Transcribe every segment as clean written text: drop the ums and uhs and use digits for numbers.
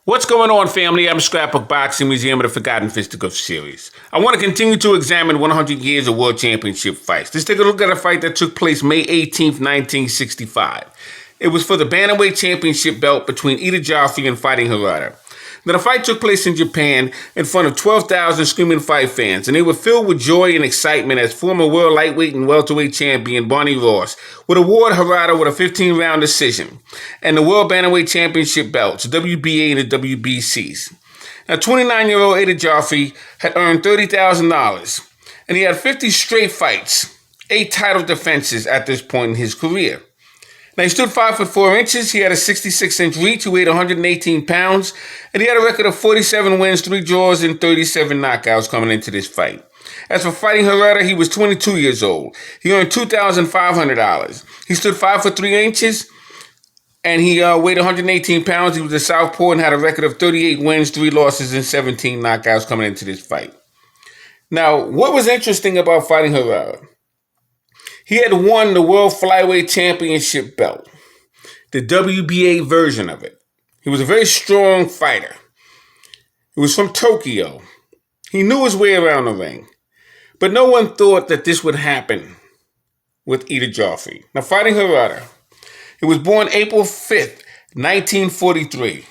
What's going on, family? I'm Scrapbook Boxing Museum of the Forgotten Fisticuffs series. I want to continue to examine 100 years of World Championship fights. Let's take a look at a fight that took place May 18th, 1965. It was for the Bantamweight Championship belt between Eder Jofre and Fighting Harada. Now, the fight took place in Japan in front of 12,000 screaming fight fans, and they were filled with joy and excitement as former world lightweight and welterweight champion Barney Ross would award Harada with a 15-round decision and the World Bantamweight Championship belts, WBA and the WBCs. Now, 29-year-old Eder Jofre had earned $30,000, and he had 50 straight fights, 8 title defenses at this point in his career. Now, he stood 5 foot 4 inches, he had a 66-inch reach, he weighed 118 pounds, and he had a record of 47 wins, 3 draws, and 37 knockouts coming into this fight. As for Fighting Harada, he was 22 years old. He earned $2,500. He stood 5 foot 3 inches, and he weighed 118 pounds. He was a southpaw and had a record of 38 wins, 3 losses, and 17 knockouts coming into this fight. Now, what was interesting about Fighting Harada? He had won the World Flyweight Championship belt, the WBA version of it. He was a very strong fighter. He was from Tokyo. He knew his way around the ring. But no one thought that this would happen with Eder Jofre. Now, Fighting Harada, he was born April 5th, 1943,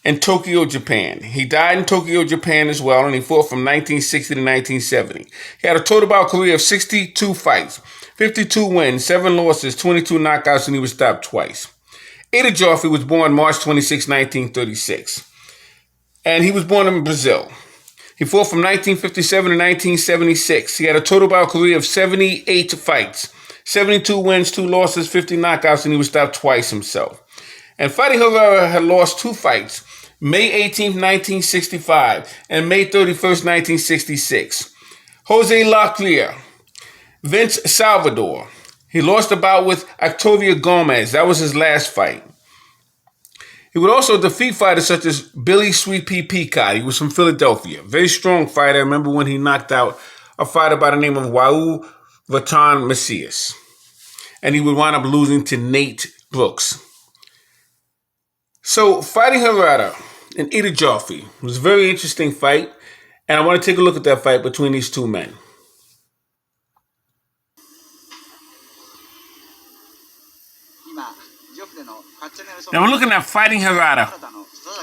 in Tokyo, Japan. He died in Tokyo, Japan as well, and he fought from 1960 to 1970. He had a total bout career of 62 fights, 52 wins, 7 losses, 22 knockouts, and he was stopped twice. Eder Jofre was born March 26, 1936, and he was born in Brazil. He fought from 1957 to 1976. He had a total bout career of 78 fights, 72 wins, 2 losses, 50 knockouts, and he was stopped twice himself. And Fighting Harada had lost 2 fights, May 18, 1965 and May 31, 1966. Jose Lacria, Vince Salvador. He lost a bout with Octavio Gomez. That was his last fight. He would also defeat fighters such as Billy Sweet Pea Peacock. He was from Philadelphia. Very strong fighter. I remember when he knocked out a fighter by the name of Raul Vatan Macias. And he would wind up losing to Nate Brooks. So, Fighting Harada and Eder Jofre was a very interesting fight, and I want to take a look at that fight between these two men. Now we're looking at Fighting Harada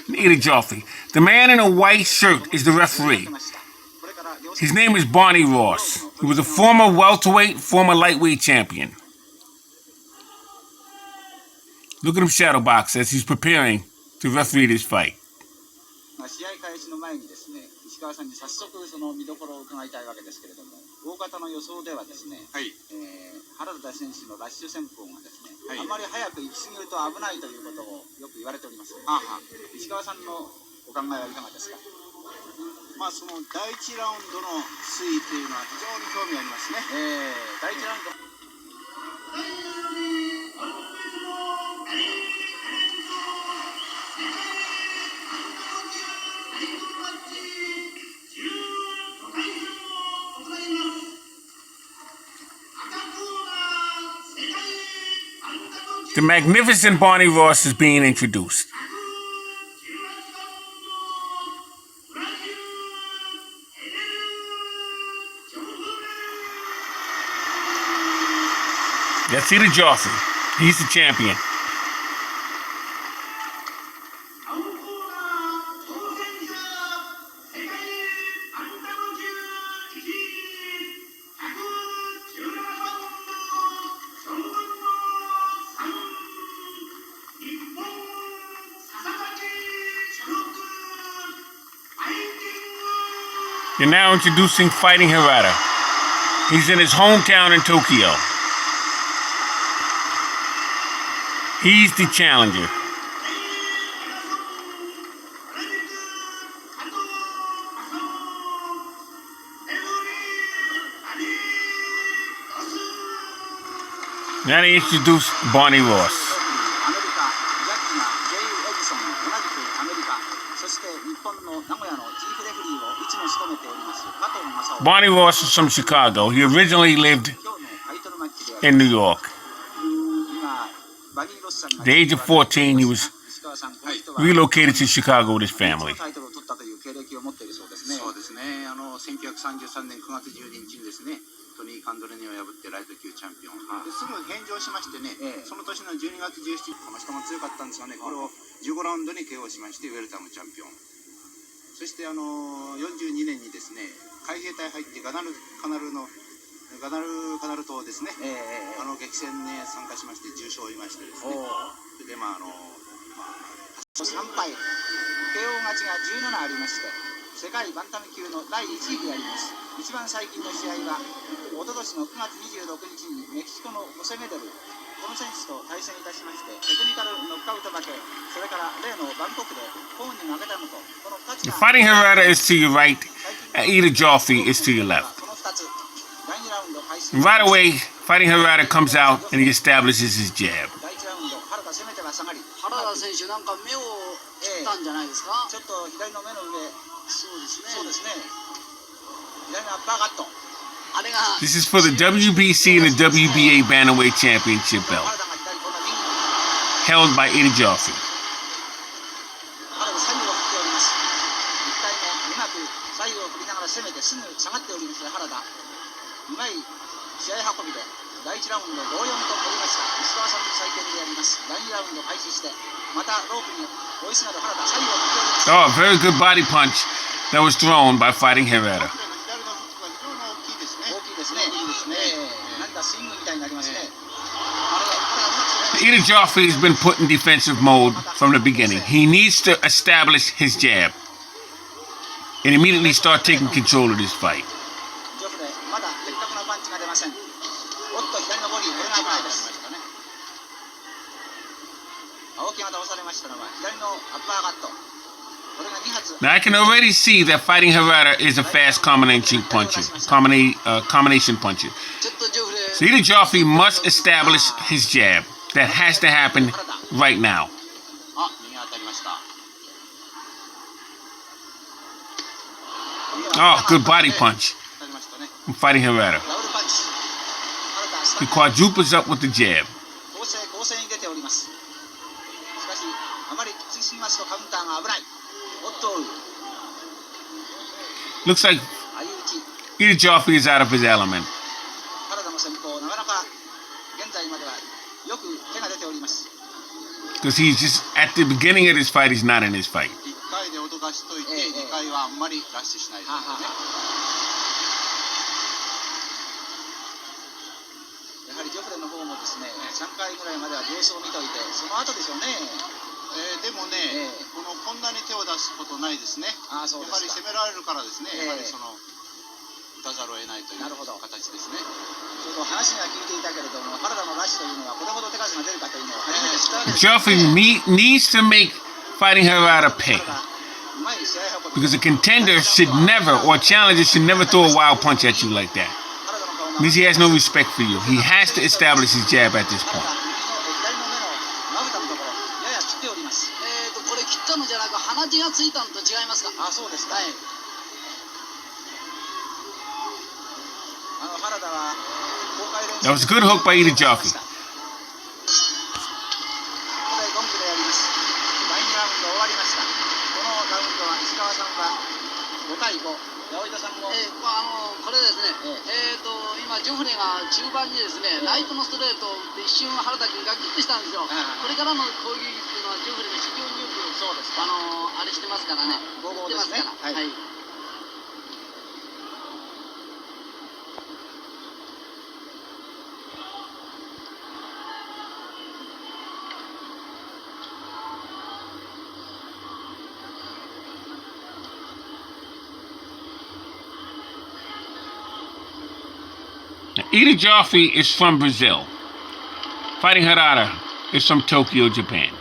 and Eder Jofre. The man in a white shirt is the referee. His name is Barney Ross. He was a former welterweight, former lightweight champion. Look at him shadow box as he's preparing to referee this fight. 試合開始の前にですね、石川さんに早速その見どころを伺いたいわけですけれども、大方の予想ではですね、原田選手のラッシュ戦法がですね、あまり早く行き過ぎると危ないということをよく言われております。石川さんのお考えはいかがですか？まあその第一ラウンドの推移というのは非常に興味ありますね。第一ラウンド。The magnificent Barney Ross is being introduced. That's Eder Jofre. He's the champion. You're now introducing Fighting Harada. He's in his hometown in Tokyo. He's the challenger. Now they introduce Barney Ross. Barney Ross is from Chicago. He originally lived in New York. At the age of 14, he was relocated to Chicago with his family. タイトルを取ったという経歴を持っているそうですね。そうですね。1933年9月12日にですね、トニー・カンドレニを破ってライト級チャンピオン。ですぐ返上しましてね、その年の12月17日、この人も強かったんですがね、これを15ラウンドに KO しまして、ウェルタムチャンピオン。そして42年にですね、海兵隊入ってガダル島ですね、激戦に参加しまして重賞を負いましてですね、それで3敗 KO 勝ちが17ありまして、世界バンタム級の第1位であります。一番最近の試合はおととしの9月26日にメキシコのホセメデル、この選手と対戦いたしまして、テクニカルノックアウト負け、それから例のバンコクでコーンに負けたのと、この2つが Fighting Harada is to your right, Eder Jofre is to your left. この2つ、第2ラウンド開始。 Right away, Fighting Harada comes out and he establishes his jab. 第1ラウンド、原田攻めては下がり。原田選手なんか目を切ったんじゃないですか。ちょっと左の目の上。そうですね。そうですね。左のアッパーカット。あれが This is for the WBC and the WBA Bantamweight Championship belt, 原田が左、この右。 held by Eder Jofre. 原田左右を振っております。1回目、うまく左右を振りながら攻めてすぐ下がっております原田。うまい試合運びで第1ラウンド同様と取りました。石川さんの採点であります。第2ラウンド開始して、またロープに追いすがる原田、左右を振っております。 Oh, very good body punch that was thrown by Fighting Harada. 大きいですね。何かスイングみたいになりますね。 Eder Jofre has been put in defensive mode from the beginning. He needs to establish his jab and immediately start taking control of this fight. ジョフレ、まだ的確なパンチが出ません。おっと、左のボディ、これが危ないです。青木が倒されましたのは左のアッパーカット。これが2発。 Now I can already see that Fighting Harada is a fast combination puncher. Combination puncher. ちょっとジョフレ So Eder Jofre must establish his jab. That has to happen right now. あ、右当たりました。 Oh, good body punch 当たりましたね。 from Fighting Harada. ダブルパンチ。原田、スタ He ンド quadruples up with the jab. 攻勢に出ております。しかし、あまりきつすぎますとカウンターが危ない。おっと、 Looks like 相打ち。 Eder Jofre is out of his element. 原田の戦法、なかなか現在まではよく手が出ております。 Because he's just at the beginning of this fight, he's not in this fight. 1回で脅かしといて、2回はあんまりラッシュしないですね。やはりジョフレの方もですね、3回ぐらいまでは様子を見といて、その後でしょうね。でもね、こんなに手を出すことないですね。やはり攻められるからですね、やはり打たざるを得ないという形ですね。ちょうど話が聞いていたけれども、原田のラッシュというのはこれほど手数が出るかというのを初めて知ったわけです。 Jofre needs to make Fighting Harada pay. うまい試合運び。 Because a contender should never, or a challenger should never throw a wild punch at you like that. 原田の顔が Because he has no respect for you. He has to establish his jab at this 原田 point. 左の目のまぶたのところ、やや切っております。これ切ったのじゃなく鼻血がついたのと違いますか。あ、そうですか。はい。原田は公開練習 That was a good hook by Eder Jofre. ここでゴングでやります。第2ラウンド終わりました。このラウンドは石川さんは5対5、八百板さんも、これですね、今ジョフレが中盤にですね、ライトのストレートで一瞬原田君がキックしたんですよ。これからの攻撃っていうのはジョフレが非常によくそうですあれしてますからね。ゴーゴーですね。はい。Eder Jofre is from Brazil. Fighting Harada is from Tokyo, Japan.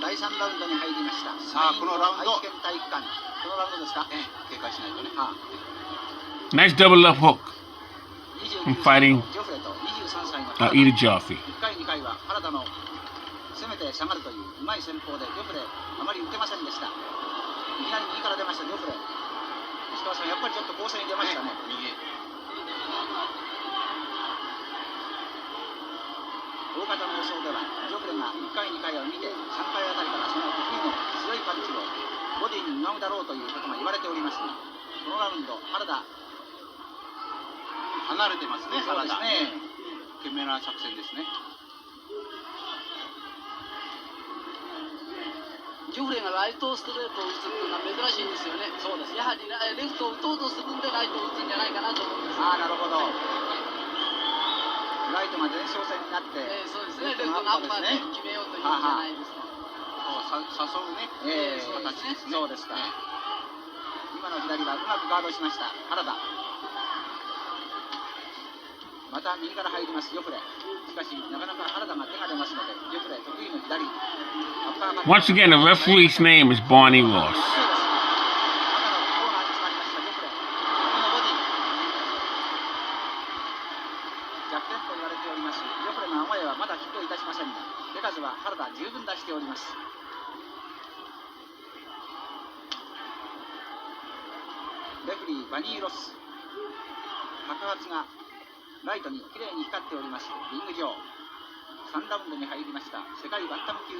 第3ラウンドに入りました。さあ、このラウンド、愛知県体育館。このラウンドですか？警戒しないとね。Nice double up hook 29 from fighting ジョフレと23歳の原田。 Eder Jofre. 1回2回は原田の攻めて下がるといううまい戦法でジョフレあまり打てませんでした。いきなり右から出ましたジョフレ。石川さんやっぱりちょっと攻勢に出ましたね。右。大方の予想ではジョフレが1回2回を見て3回あたりからその得意の強いパンチをボディに見舞うだろうということが言われておりますが、このラウンド原田離れてますね。そうですね。懸命な作戦ですね。ジョフレがライトストレートを打つっていうのは珍しいんですよね。そうです。やはりレフトを打とうとするんでライトを打つんじゃないかなと思うんです。ああ、なるほど。ライトが前哨戦になって、そうですね。レフトナンバーで決めようというんじゃないですか。誘うね。そうですね。そうですか。今の左はうまくガードしました原田。また右から入りますジョフレ。しかしなかなか原田が手が出ますのでジョフレ得意の左。Once again, the referee's name is Barney Ross. 弱点と言われておりますジョフレの甘えはまだヒットいたしませんが手数は原田十分出しております。レフリーバニーロス。白髪がライトにきれいに光っておりますリング上。3ラウンドに入りました世界バンタム級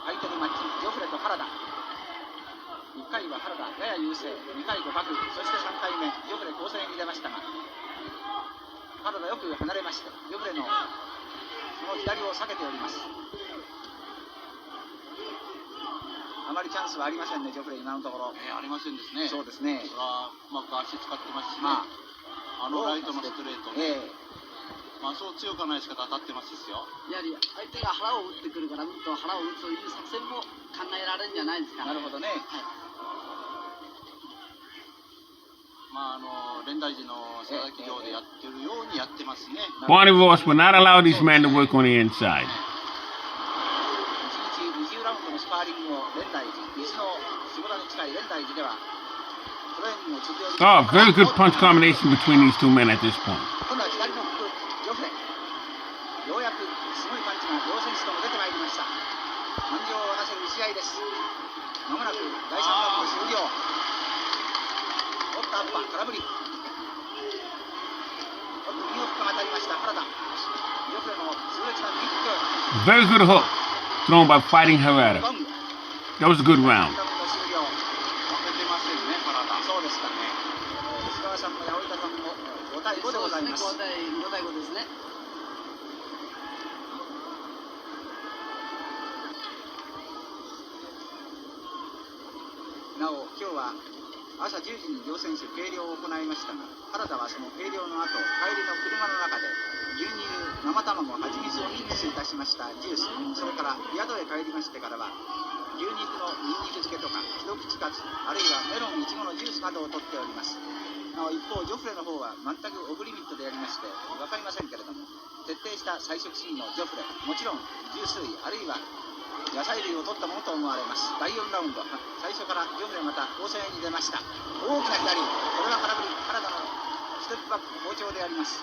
タイトルマッチジョフレと原田。1回は原田やや優勢、2回互角、そして3回目ジョフレ攻勢に出ましたが原田よく離れましてジョフレのその左を避けております。あまりチャンスはありませんねジョフレ今のところ。ありませんですね。そうですね。うまく足使ってますしね。ライトのストレートね。そう強くはないですけど当たってますよ。やはり相手が腹を打ってくるからうんと腹を打つという作戦も考えられるんじゃないですか。なるほどね。連大寺の佐々木城でやってるようにやってますね。Barney Ross will not allow these men to work on the inside. 1日20ラウンドのスパーリングを連大寺、西の下田に近い連大寺ではトレーニングを続けております。 Oh, very good punch combination between these two men at this point. 今度は左のフックジョフレ。ようやくすごいパンチが両選手とも出てまいりました。感情を沸かせる打ち合いです。まもなく第3ラウンド終了。おっとアッパー空振り。おっと右のフックが当たりました原田。ジョフレの痛烈な右フック。 Very good hook thrown by Fighting Harada. That was a good round. そうですかね。石川さんも八百板さんも5対5でございます。5対5ですね。なお今日は朝10時に両選手計量を行いましたが原田はその計量の後帰りの車の中で牛乳、生卵、蜂蜜をミックスいたしましたジュース、それから宿へ帰りましてからは牛肉のニンニク漬けとか一口カツ、あるいはメロン、イチゴのジュースなどを取っております。なお一方ジョフレの方は全くオブリミットでやりまして分かりませんけれども徹底した菜食主義のジョフレ、もちろんジュース類あるいは野菜類を取ったものと思われます。第4ラウンド最初からジョフレまた攻勢に出ました。大きな左、これは空振り。原田のステップバック好調であります。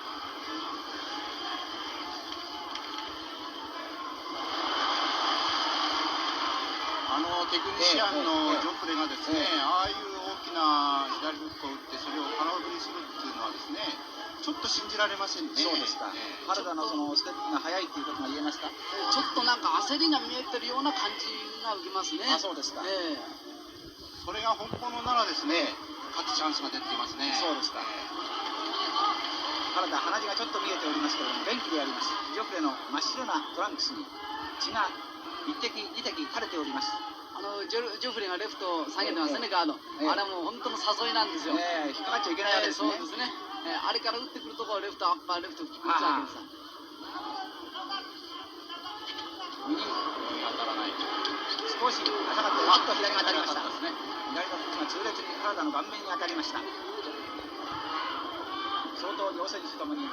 テクニシアンのジョフレがですね、ああいう大きな左フックを打ってそれを空振りするっていうのはですねちょっと信じられませんね。そうですか。原田のそのステップが速いということが言えますか。ちょっとなんか焦りが見えてるような感じが受けますね。あ、そうですか。それが本物ならですね勝つチャンスが出ていますね。そうですか。原田鼻血がちょっと見えておりますけれども元気であります。ジョフレの真っ白なトランクスに血が1滴2滴垂れております。ジョフレがレフトを下げてますね、ガード。あれもう本当の誘いなんですよ。引っかかっちゃいけないわけですね。そうですね。あれから打ってくるところレフトアッパーレフト打つわけです。右当たらない。少し浅かった。左が当たりました。左のフックが痛烈に原田の顔面に当たりました。相当両選手ともに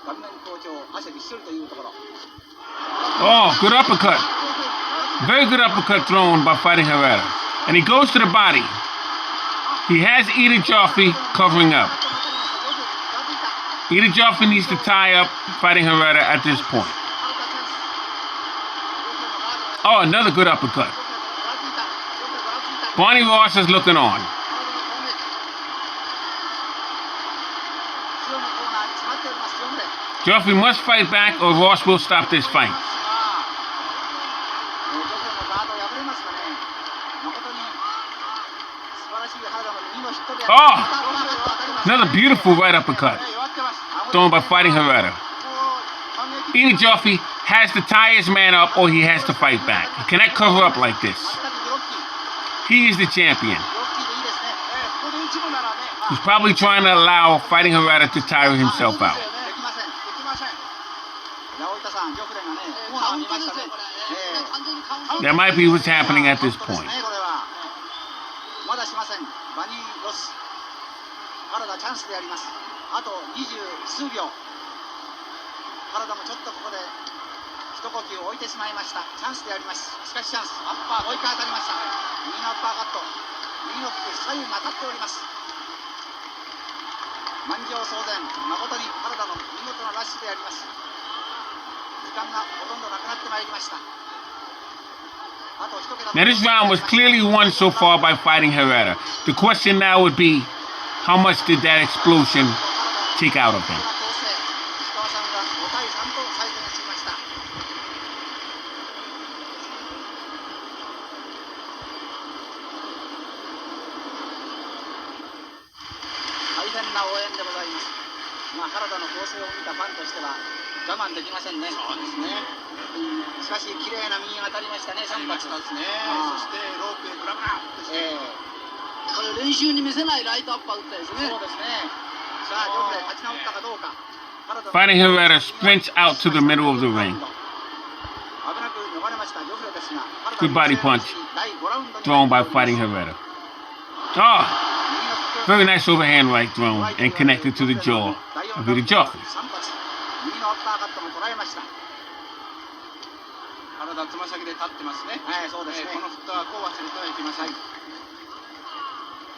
顔面好調、汗びっしょりというところ。Oh, good uppercut. Very good uppercut thrown by Fighting Harada. And he goes to the body. He has Eder Jofre covering up. Eder Jofre needs to tie up Fighting Harada at this point. Oh, another good uppercut. Barney Ross is looking on. 後ろのコーナーに詰まっております、ジョフレ。 Jofre must fight back or Ross will stop this fight. ジョフレのガード破れますかね。誠に素晴らしい原田の右のヒットで。 Another beautiful right uppercut 弱ってます。 thrown by Fighting Harada. もう反撃 Eder Jofre has to tie his man up or he has to fight back. He cannot cover up like this. 全くブロッキー。 He is the champion. ブロッキーでいいですね。ここで一部ならね、 He's probably trying to allow Fighting Harada to tire himself out. できません。できません。いや、大分さん、ジョフレがね、コーナーを見ましたね。完全にカウント。 That might be what's happening at this カウント point. ですね、これは。まだしません。バニーロス。原田チャンスであります。あと20数秒。原田もちょっとここで一呼吸置いてしまいました。チャンスであります。しかしチャンス。アッパー、もう一回当たりました。右のアッパーカット。右のフック、左右に当たっております。満場騒然。誠に原田の見事なラッシュであります。時間がほとんどなくなってまいりました。あと一桁。 Now this round was clearly won so far by Fighting Harada. The question now would be, how much did that explosion take out of him? 石川さんが5対3と最後につきました。大変な応援でございます。原田の構成を見たファンとしては我慢できませんね。そうですね。しかし綺麗な右が当たりましたね。3発ですね。そしてロープへグラグラッとして。これ練習に見せないライトアッパー打ったですね。そうですね。さあ、ジョフレ立ち直ったかどうか。 Fighting Harada sprints out to the middle of the ring. Good body punch thrown by Fighting Harada. Oh, very nice overhand right thrown and connected to the jaw of Eder Jofre. 体つま先で立ってますね。はい、そうですね。このフットワークを忘れてはいけません。ジ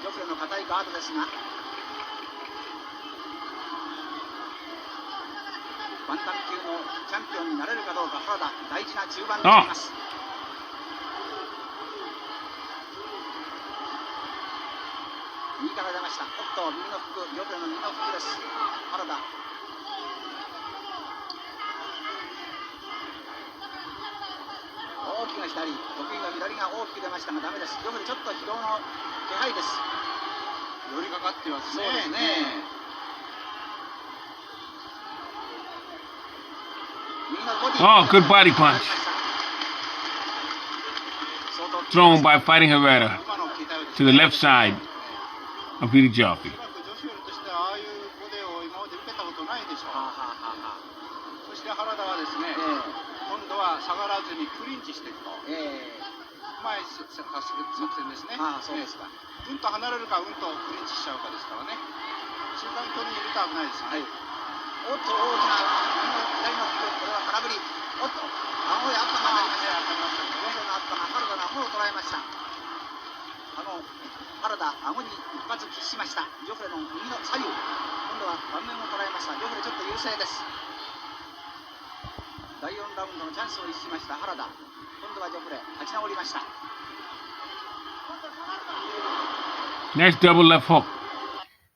ョフレの硬いガードですが、バンタム級のチャンピオンになれるかどうか、原田、大事な中盤になります。右から出ました。おっと、右のフック、ジョフレの右のフックです。原田。大きな左、得意の左が大きく出ましたがダメです。ジョフレちょっと疲労の気配です。寄りかかってますね。そうですね。Oh, good body punch. Thrown by Fighting Harada to the left side of Eder Jofre. そして原田はですね、今度は下がらずにクリンチしていくと。前作戦ですね。うんと離れるか、うんとクリンチしちゃうかですからね。中間距離にいると危ないですね。おっと、大きな左のフック、これは空振り。おっと、顎へアッパーが当たりました。ジョフレのアッパーが原田の顎を捉えました。原田、顎に一発喫しました。ジョフレの右の左右。今度は顔面を捉えました。ジョフレちょっと優勢です。第4ラウンドのチャンスを逸しました原田。今度はジョフレ、立ち直りました。Nice double left hook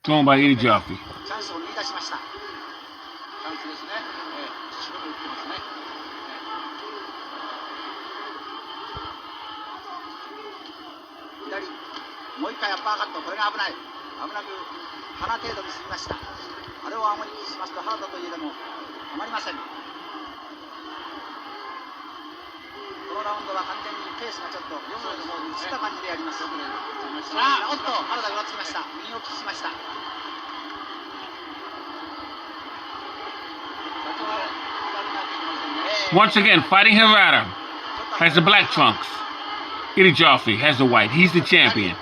thrown by Eder Jofre. チャンスを見出しました。チャンスですね。後ろで打ってますね。左、もう一回アッパーカット、これが危ない。危なく鼻程度に過ぎました。あれを顎に喫しますと原田といえどもたまりません。このラウンドは完全にペースがちょっとジョフレの方に移った感じでやります。さあ、おっと、原田がつきました。右を喫しました。 Once again, Fighting Harada has the black trunks. Eder Jofre has the white. He's the champion.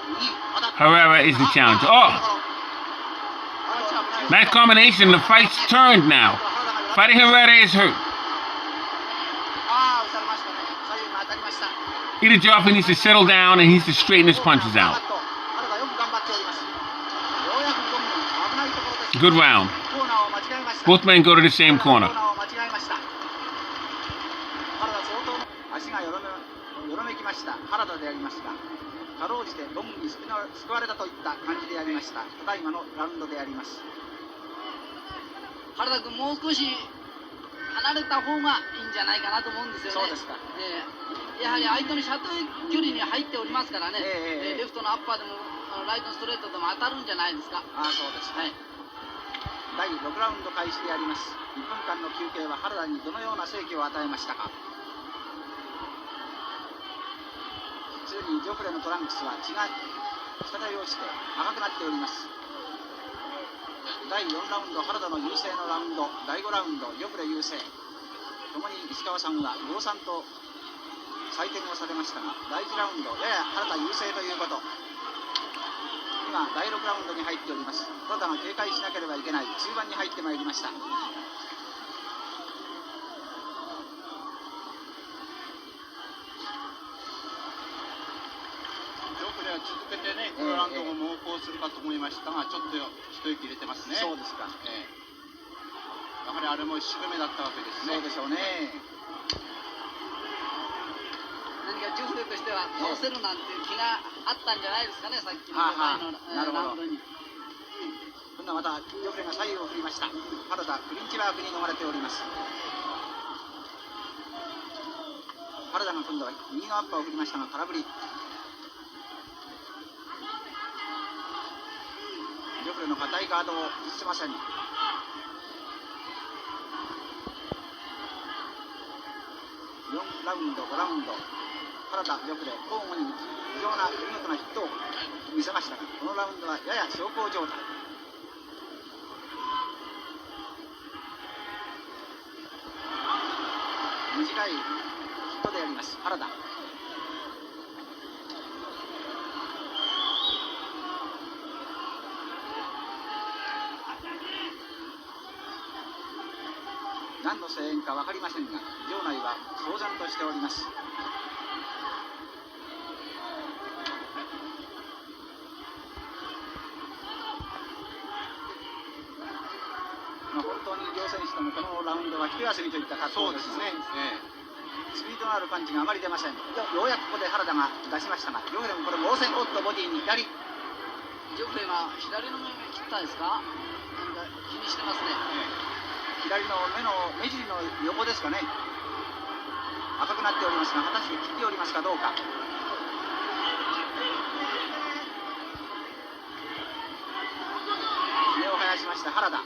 Harada is the challenger. Oh! Nice combination. The fight's turned now. Fighting Harada is hurt. Eder Jofre needs to settle down and he needs to straighten his punches out. Good round. Both men go to the same corner. かろうじてゴムに救われたといった感じでありました。ただいまのラウンドであります。原田君、もう少し離れた方がいいんじゃないかなと思うんですよね。そうですか。やはり相手の射程距離に入っておりますからね、レフトのアッパーでもライトのストレートでも当たるんじゃないですか。そうです。第6ラウンド開始であります。1分間の休憩は原田にどのような刺激を与えましたか。すでにジョフレのトランクスは血が滴り落ちて赤くなっております。第4ラウンド原田の優勢のラウンド、第5ラウンドジョフレ優勢、ともに石川さんは5-3と採点をされましたが、第1ラウンドやや原田優勢ということ。今第6ラウンドに入っております。原田が警戒しなければいけない中盤に入ってまいりました。続けてね、このラウンドも猛攻するかと思いましたが、ちょっと一息入れてますね。そうですか。やはりあれも一生懸命だったわけですね。そうでしょうね。何かジョフレとしては倒せるなんていう気があったんじゃないですかね、さっきの前のラウンドに。今度はまたジョフレが左右を振りました。原田クリンチワークに逃れております。原田が今度は右のアッパーを振りましたが空振り。ジョフレの硬いガードを許せません。4ラウンド5ラウンド原田ジョフレ交互に非常な見事なヒットを見せましたが、このラウンドはやや小康状態。短いヒットであります原田。何の声援か分かりませんが、場内は騒然としております。本当に両選手ともこのラウンドは一休みといった格好ですね。スピードのあるパンチがあまり出ません。ようやくここで原田が出しましたが、ジョフレもこれ猛戦、おっとボディに左。ジョフレが左の目を切ったんですか。なんか気にしてますね。左の目尻の横ですかね。赤くなっておりますが、果たして切っておりますかどうか。目を生やしました原田。ジ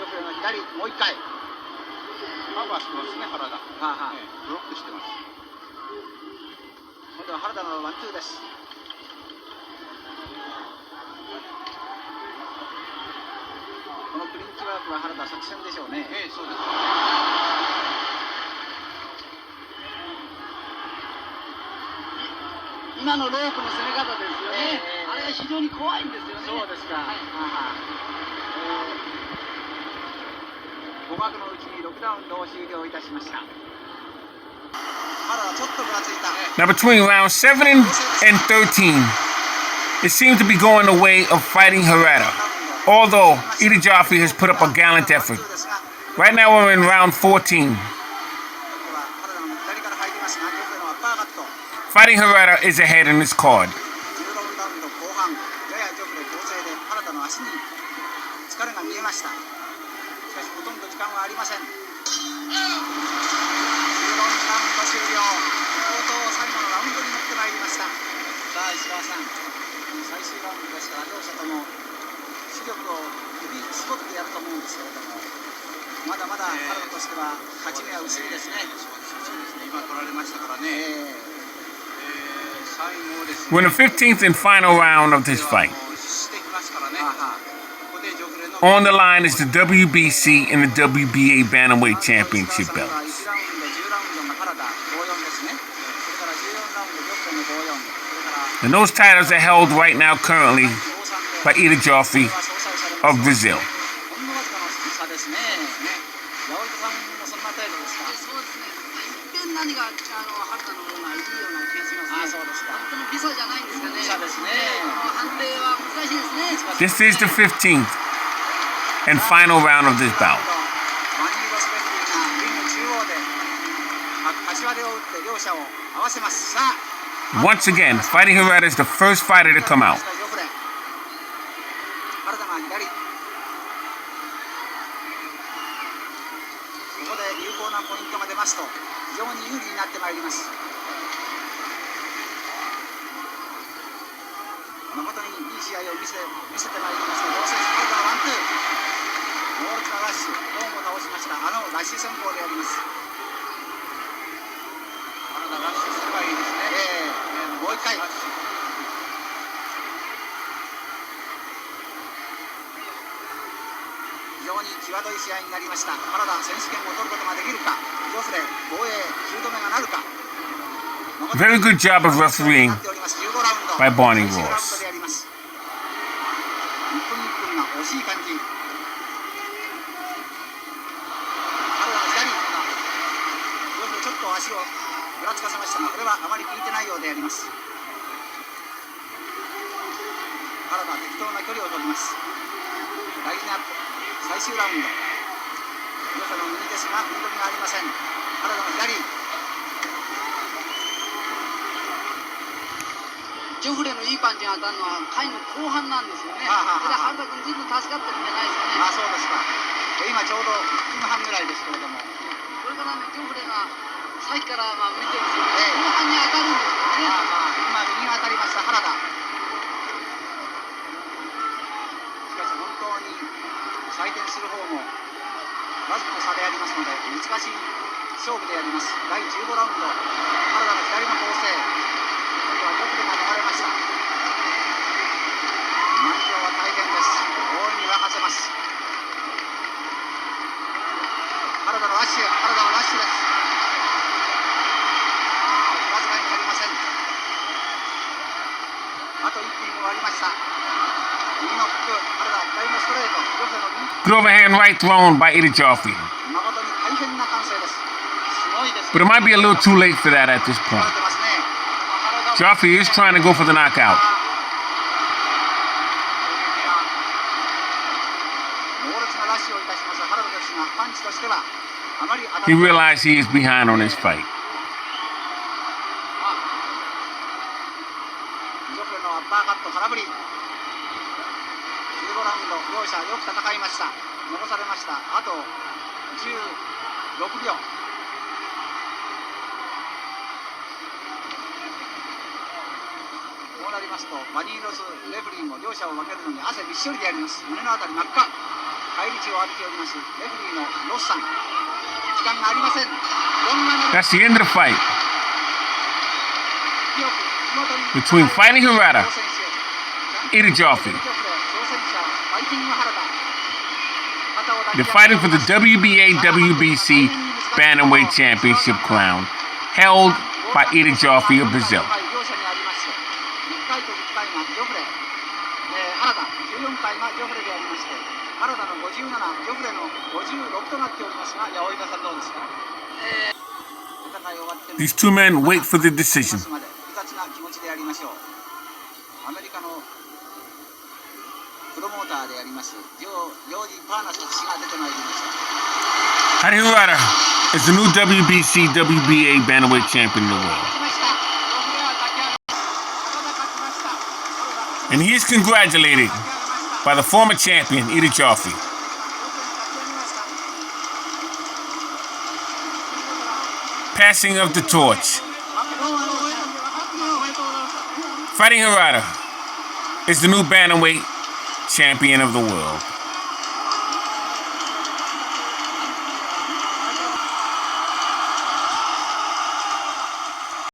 ョフレの左、もう一回カバーしてますね、原田。ブロックしてます。今度は原田のワンツーです。このクリンチワークは原田作戦でしょうね。そうです。今のロープの攻め方ですよね。あれは非常に怖いんですよね。そうですか。互角のうちに6ラウンドを終了いたしました。原田ちょっとぶらついた。Now between rounds 7 and 13, it seemed to be going the way of fighting Harada. Although Eder Jofre has put up a gallant effort. Right now we're in round 14. Fighting Harada is ahead in this card. We're in the 15th and final round of this fight. On the line is the WBC and the WBA Bantamweight Championship belts. And those titles are held right now currently by Eder Jofre of Brazil. This is the 15th and final round of this bout. 合わせます。さあ Once again, fighting Harada is the first fighter to come out. ジョフレ原田が左、ここで有効なポイントが出ますと非常に有利になってまいります。誠にいい試合を見せてまいりますが、両選手原田のワンツー猛烈なラッシュ、ドーンを倒しました。ラッシュ戦法であります。原田ラッシュすればいいですね。もう一回。非常に際どい試合になりました。原田選手権を取ることができるか。ジョフレ防衛9度目がなるか。 Very good job of refereeing by Barney Ross. 1分1分が惜しい感じ。原田の左、ジョフレちょっと足をぐらつかせましたが、これはあまり効いてないようであります。原田適当な距離を取ります。大事な最終ラウンド。ジョフレの右ですが踏み込みがありません。原田の左。ジョフレのいいパンチが当たるのは回の後半なんですよね。原田君ずいぶん助かってるんじゃないですかね。そうですか。今ちょうど1分半ぐらいですけれども、これからね、ジョフレがさっきから見てるんですけど、後半に当たるんですよね。今右が当たりました原田。しかし本当に採点する方もわずかな差でありますので難しい勝負であります。第15ラウンド、原田の左の構成、今度はジョフレが流れました。満場は大変です。大いに沸かせます。原田のラッシュです。わずかに足りません。あと1分終わりました。右のフック、原田、左のストレート、ジョフレの右。Good overhand right thrown by Eder Jofre. 誠に大変な歓声です。すごいです。 But it might be a little too late for that at this point. Jofre is trying to go for the knockout. He realized he is behind on his fight. ジョフレのアッパーカット空振り。15ラウンド両者よく戦いました。残されました。あと16秒。こうなりますとバニーロスレフリーも両者を分けるのに汗びっしょりであります。胸のあたり真っ赤。返り血を浴びておりますレフリーのロスさん。時間がありません。 That's the end of the fight between fighting Harada, Eder Jofre. They're fighting for the WBA-Wbc Bantamweight Championship crown, held by Eder Jofre of Brazil. 原田の57、ジョフレの56となっておりますが、いや、及川さんどうですか。戦い終わって These two men wait for the decision. 複雑な気持ちでやりましょう。アメリカのプロモーターでありますジョージ・パーナス氏が出てまいりました。Harada Harada is the new WBC-Wba Bantamweight champion of the world. And he is congratulated by the former champion, Eder Jofre. Passing of the torch. Fighting Harada is the new Bantamweight champion of the world.